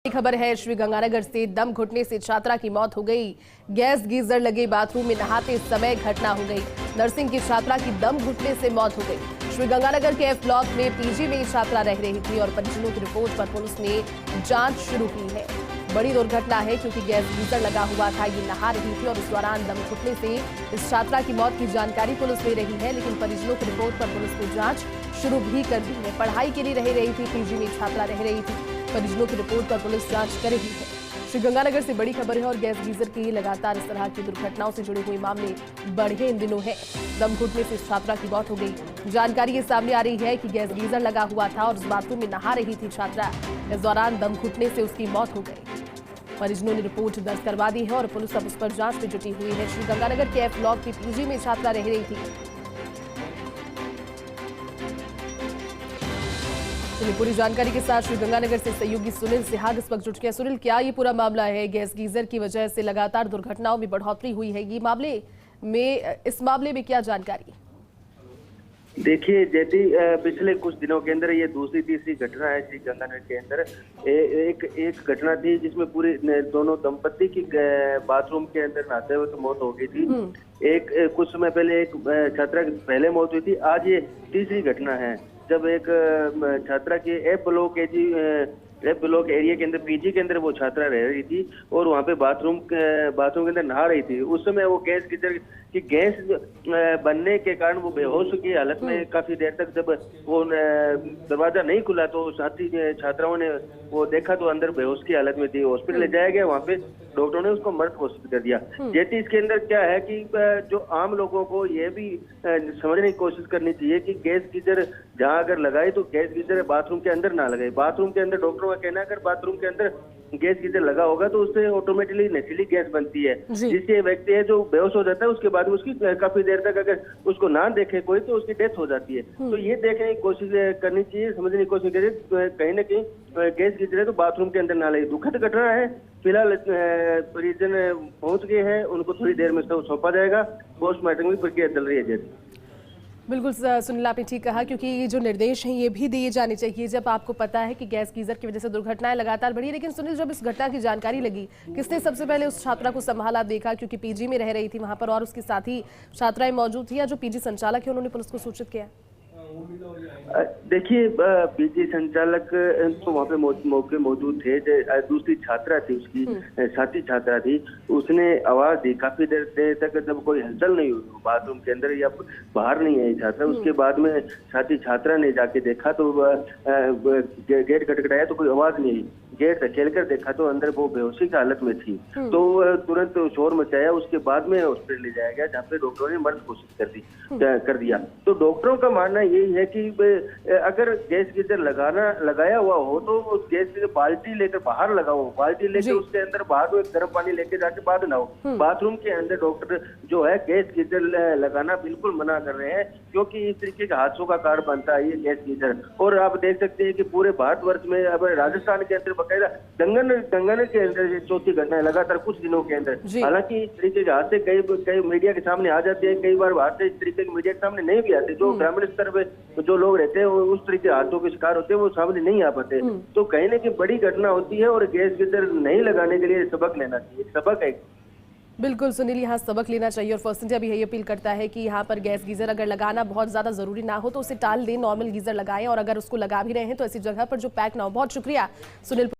खबर है श्री गंगानगर से दम घुटने से छात्रा की मौत हो गई। गैस गीजर लगे बाथरूम में नहाते समय घटना हो गई। नर्सिंग की छात्रा की दम घुटने से मौत हो गई। श्री गंगानगर के एफ ब्लॉक में पीजी में छात्रा रह रही थी और परिजनों की रिपोर्ट पर पुलिस ने जांच शुरू की है। बड़ी दुर्घटना है क्योंकि गैस गीजर लगा हुआ था, ये नहा रही थी और इस दौरान दम घुटने से इस छात्रा की मौत की जानकारी पुलिस ले रही है, लेकिन परिजनों की रिपोर्ट पर पुलिस ने जांच शुरू भी कर दी है। पढ़ाई के लिए रह रही थी, पीजी में छात्रा रह रही थी। परिजनों की रिपोर्ट पर पुलिस जांच कर रही है। श्री गंगानगर से बड़ी खबर है और गैस गीजर की लगातार इस तरह की दुर्घटनाओं से जुड़े हुए मामले बढ़े इन दिनों हैं। दम घुटने से इस छात्रा की मौत हो गई। जानकारी ये सामने आ रही है कि गैस गीजर लगा हुआ था और उस बाथरूम में नहा रही थी छात्रा। इस दौरान दम घुटने से उसकी मौत हो गई। परिजनों ने रिपोर्ट दर्ज करवा दी है और पुलिस अब उस पर जांच में जुटी हुई है। श्री गंगानगर के एफ ब्लॉक की पीजी में छात्रा रह रही थी। पूरी जानकारी के साथ श्री गंगानगर से सहयोगी सुनील सिहाग इस वक्त जुट गया। सुनील, क्या ये पूरा मामला है? गैस गीजर की वजह से लगातार दुर्घटनाओं में बढ़ोतरी हुई है, इस मामले में क्या जानकारी? देखिए जैसे पिछले कुछ दिनों के अंदर ये दूसरी तीसरी घटना है श्री गंगानगर के अंदर। एक घटना थी जिसमें पूरी दोनों दंपत्ति की बाथरूम के अंदर नहाते हुए तो मौत हो गई थी। एक कुछ समय पहले एक छात्रा की पहले मौत हुई थी। आज ये तीसरी घटना है जब एक छात्रा की एफ ब्लॉक एरिया के अंदर पीजी के अंदर वो छात्रा रह रही थी और वहाँ पे बाथरूम के अंदर नहा रही थी। उस समय वो गैस गीजर की गैस बनने के कारण वो बेहोश की हालत में काफी देर तक जब वो दरवाजा नहीं खुला तो साथी छात्राओं ने वो देखा तो अंदर बेहोश की हालत में थी। हॉस्पिटल ले जाया गया, वहाँ पे डॉक्टरों ने उसको मृत घोषित कर दिया। जैसे इसके अंदर क्या है कि जो आम लोगों को ये भी समझने की कोशिश करनी चाहिए कि गैस गीजर जहाँ अगर लगाए तो गैस गीजर बाथरूम के अंदर ना लगाए। बाथरूम के अंदर डॉक्टरों का कहना है अगर बाथरूम के अंदर गैस गीजर लगा होगा तो उससे ऑटोमेटिकली नशीली गैस बनती है, जिससे व्यक्ति है जो बेहोश हो जाता है। उसके बाद उसकी काफी देर तक अगर उसको ना देखे कोई तो उसकी डेथ हो जाती है। तो ये देखने की कोशिश करनी चाहिए, समझने की कोशिश करिए कहीं ना कहीं गैस गीजर है तो बाथरूम के अंदर ना लगे। दुखद घटना है। फिलहाल परिजन पहुंच गए हैं, उनको थोड़ी देर में सौंपा जाएगा। पोस्टमार्टम की प्रक्रिया चल रही है। जैसे बिल्कुल सुनील, आपने ठीक कहा क्योंकि ये जो निर्देश हैं ये भी दिए जाने चाहिए जब आपको पता है कि गैस गीजर की वजह से दुर्घटनाएं लगातार बढ़ी। लेकिन सुनील, जब इस घटना की जानकारी लगी, किसने सबसे पहले उस छात्रा को संभाला, देखा? क्योंकि पीजी में रह रही थी वहां पर और उसके साथ ही छात्राएं मौजूद थी, या जो पीजी संचालक है उन्होंने पुलिस को सूचित किया? देखिए पीजी संचालक तो वहाँ पे मौके मौजूद थे। दूसरी छात्रा थी, उसकी साथी छात्रा थी, उसने आवाज दी काफी देर तक जब कोई हलचल नहीं हुई बाथरूम के अंदर या बाहर नहीं आई छात्रा। उसके बाद में साथी छात्रा ने जाके देखा तो गेट खटखटाया तो कोई आवाज नहीं आई। गेट खेलकर देखा तो अंदर वो बेहोशी की हालत में थी। तो तुरंत शोर मचाया। उसके बाद में हॉस्पिटल ले जाया गया जहाँ पे डॉक्टरों ने मृत घोषित कर दिया। तो डॉक्टरों का मानना यही है कि अगर गैस गीजर लगाया हुआ हो तो उस गैस की बाल्टी लेकर बाहर लगाओ, बाल्टी लेकर उसके अंदर बाहर एक गर्म पानी लेके जाके बाद नहाओ। बाथरूम के अंदर डॉक्टर जो है गैस गीजर लगाना बिल्कुल मना कर रहे हैं क्योंकि इस तरीके के हादसों का कारण बनता है ये गैस गीजर। और आप देख सकते हैं कि पूरे भारतवर्ष में अब राजस्थान के अंदर बकायदा गंगानगर के अंदर चौथी घटना है लगातार कुछ दिनों के अंदर। हालांकि इस तरीके के हादसे कई मीडिया के सामने आ जाते हैं, कई बार हादसे इस तरीके के मीडिया के सामने नहीं भी आते। जो ग्रामीण स्तर पे जो लोग रहते हैं उस तरीके के हादसों के शिकार होते हैं, वो सामने नहीं आ पाते। तो कहीं ना कहीं बड़ी घटना होती है और गैस गीजर नहीं लगाने के लिए सबक लेना चाहिए। सबक है बिल्कुल सुनील, यहाँ सबक लेना चाहिए और फर्स्ट इंडिया भी यही अपील करता है कि यहाँ पर गैस गीजर अगर लगाना बहुत ज़्यादा ज़रूरी ना हो तो उसे टाल दें, नॉर्मल गीजर लगाएं और अगर उसको लगा भी रहे हैं तो ऐसी जगह पर जो पैक ना हो। बहुत शुक्रिया सुनील।